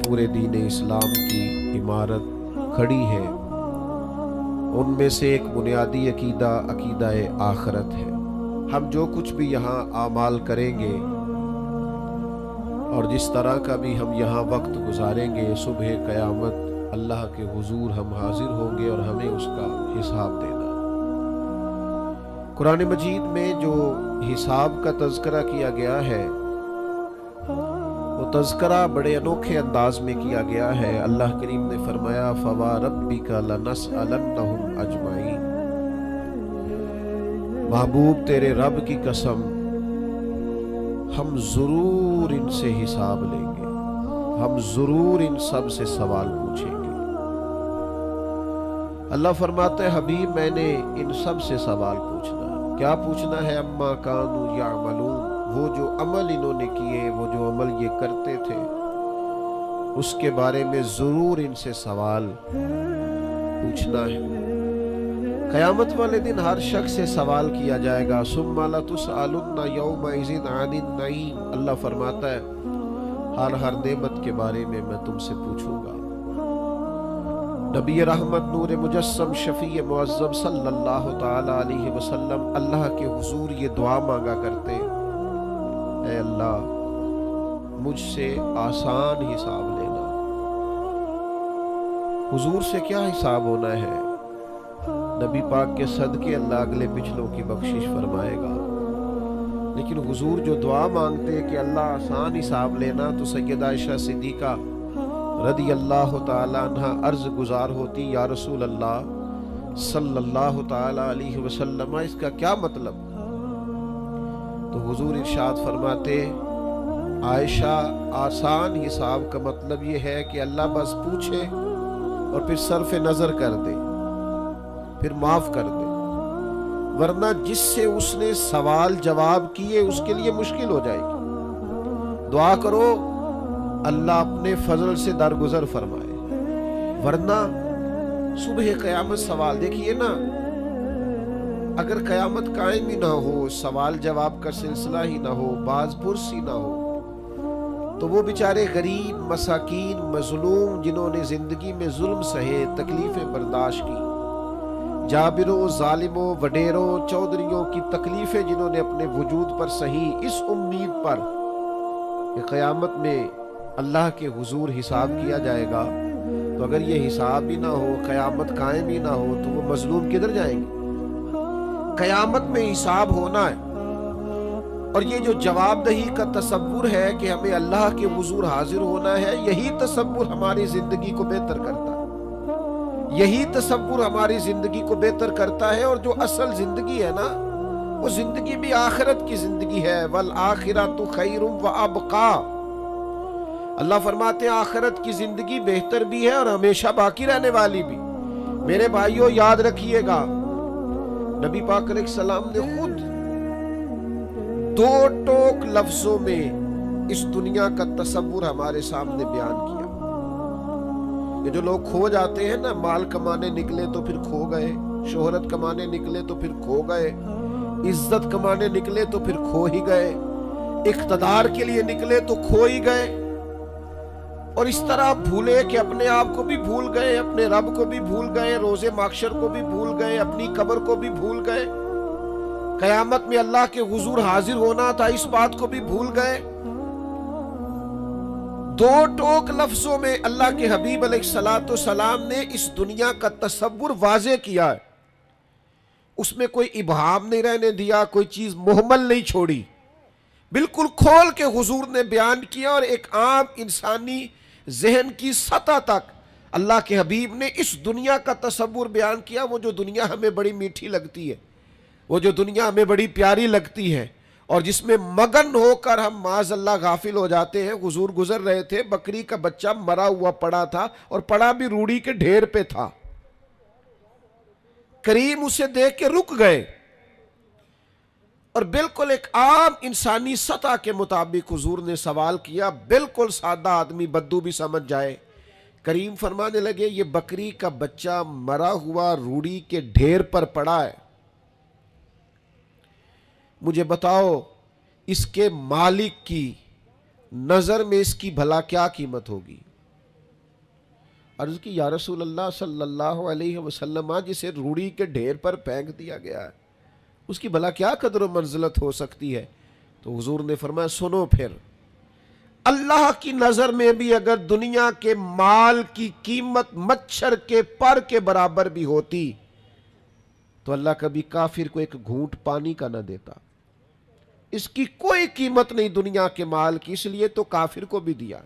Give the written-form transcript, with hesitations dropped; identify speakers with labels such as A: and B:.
A: پورے دین اسلام کی عمارت کھڑی ہے، ان میں سے ایک بنیادی عقیدہ عقیدہ آخرت ہے۔ ہم جو کچھ بھی یہاں اعمال کریں گے اور جس طرح کا بھی ہم یہاں وقت گزاریں گے، صبح قیامت اللہ کے حضور ہم حاضر ہوں گے اور ہمیں اس کا حساب دینا۔ قرآن مجید میں جو حساب کا تذکرہ کیا گیا ہے، وہ تذکرہ بڑے انوکھے انداز میں کیا گیا ہے۔ اللہ کریم نے فرمایا فَوَرَبِّكَ لَنَسْأَلَنَّهُمْ أَجْمَعِينَ، محبوب تیرے رب کی قسم ہم ضرور ان سے حساب لیں گے، ہم ضرور ان سب سے سوال پوچھیں گے۔ اللہ فرماتا ہے حبیب میں نے ان سب سے سوال پوچھنا ہے۔ کیا پوچھنا ہے؟ اما کانوا یعملون، وہ جو عمل انہوں نے کیے، وہ جو عمل یہ کرتے تھے، اس کے بارے میں ضرور ان سے سوال پوچھنا ہے۔ قیامت والے دن ہر شخص سے سوال کیا جائے گا۔ ثم لتسألن یومئذ عن النعیم، اللہ فرماتا ہے ہر نعمت کے بارے میں تم سے پوچھوں گا۔ نبی رحمت نور مجسم شفیع معظم صلی اللہ تعالی علیہ وسلم اللہ کے حضور یہ دعا مانگا کرتے، اے اللہ مجھ سے آسان حساب لینا۔ حضور سے کیا حساب ہونا ہے؟ نبی پاک کے صدقے اللہ اگلے پچھلوں کی بخشش فرمائے گا، لیکن حضور جو دعا مانگتے کہ اللہ آسان حساب لینا، تو سیدہ عائشہ صدیقہ رضی اللہ تعالیٰ عنہ عرض گزار ہوتی، یا رسول اللہ صلی اللہ تعالیٰ علیہ وسلم اس کا کیا مطلب؟ تو حضور ارشاد فرماتے عائشہ آسان حساب کا مطلب یہ ہے کہ اللہ بس پوچھے اور پھر صرف نظر کر دے، پھر معاف کر دے، ورنہ جس سے اس نے سوال جواب کیے اس کے لیے مشکل ہو جائے گی۔ دعا کرو اللہ اپنے فضل سے درگزر فرمائے، ورنہ صبح قیامت سوال دیکھیے نا، اگر قیامت قائم ہی نہ ہو، سوال جواب کا سلسلہ ہی نہ ہو، باز پرس ہی نہ ہو، تو وہ بیچارے غریب مساکین مظلوم جنہوں نے زندگی میں ظلم سہے، تکلیفیں برداشت کی، جابروں ظالموں وڈیروں چودھریوں کی تکلیفیں جنہوں نے اپنے وجود پر سہی، اس امید پر کہ قیامت میں اللہ کے حضور حساب کیا جائے گا، تو اگر یہ حساب ہی نہ ہو، قیامت قائم ہی نہ ہو، تو وہ مظلوم کدھر جائیں گے؟ قیامت میں حساب ہونا ہے، اور یہ جو جواب دہی کا تصور ہے کہ ہمیں اللہ کے حضور حاضر ہونا ہے، یہی تصور ہماری زندگی کو بہتر کرتا ہے، یہی تصور ہماری زندگی کو بہتر کرتا ہے۔ اور جو اصل زندگی ہے نا، وہ زندگی بھی آخرت کی زندگی ہے، وَالْآخِرَةُ خَيْرٌ وَأَبْقَىٰ۔ اللہ فرماتے ہیں آخرت کی زندگی بہتر بھی ہے اور ہمیشہ باقی رہنے والی بھی۔ میرے بھائیوں یاد رکھیے گا، نبی پاک علیہ السلام نے خود دو ٹوک لفظوں میں اس دنیا کا تصور ہمارے سامنے بیان کیا۔ یہ جو لوگ کھو جاتے ہیں نا، مال کمانے نکلے تو پھر کھو گئے، شہرت کمانے نکلے تو پھر کھو گئے، عزت کمانے نکلے تو پھر کھو ہی گئے، اقتدار کے لیے نکلے تو کھو ہی گئے، اور اس طرح بھولے کہ اپنے آپ کو بھی بھول گئے، اپنے رب کو بھی بھول گئے، روز محشر کو بھی بھول گئے، اپنی قبر کو بھی بھول گئے، قیامت میں اللہ کے حضور حاضر ہونا تھا اس بات کو بھی بھول گئے۔ دو ٹوک لفظوں میں اللہ کے حبیب علیہ السلام نے اس دنیا کا تصور واضح کیا ہے، اس میں کوئی ابہام نہیں رہنے دیا، کوئی چیز مہمل نہیں چھوڑی، بالکل کھول کے حضور نے بیان کیا، اور ایک عام انسانی ذہن کی سطح تک اللہ کے حبیب نے اس دنیا کا تصور بیان کیا۔ وہ جو دنیا ہمیں بڑی میٹھی لگتی ہے، وہ جو دنیا ہمیں بڑی پیاری لگتی ہے، اور جس میں مگن ہو کر ہم معاذ اللہ غافل ہو جاتے ہیں۔ حضور گزر رہے تھے، بکری کا بچہ مرا ہوا پڑا تھا، اور پڑا بھی روڑی کے ڈھیر پہ تھا، کریم اسے دیکھ کے رک گئے، اور بالکل ایک عام انسانی سطح کے مطابق حضور نے سوال کیا، بالکل سادہ آدمی بدو بھی سمجھ جائے۔ کریم فرمانے لگے یہ بکری کا بچہ مرا ہوا روڑی کے ڈھیر پر پڑا ہے، مجھے بتاؤ اس کے مالک کی نظر میں اس کی بھلا کیا قیمت ہوگی؟ عرض کی یا رسول اللہ صلی اللہ علیہ وسلم، جسے روڑی کے ڈھیر پر پھینک دیا گیا ہے اس کی بھلا کیا قدر و منزلت ہو سکتی ہے؟ تو حضور نے فرمایا سنو پھر، اللہ کی نظر میں بھی اگر دنیا کے مال کی قیمت مچھر کے پر کے برابر بھی ہوتی تو اللہ کبھی کافر کو ایک گھونٹ پانی کا نہ دیتا۔ اس کی کوئی قیمت نہیں دنیا کے مال کی، اس لیے تو کافر کو بھی دیا۔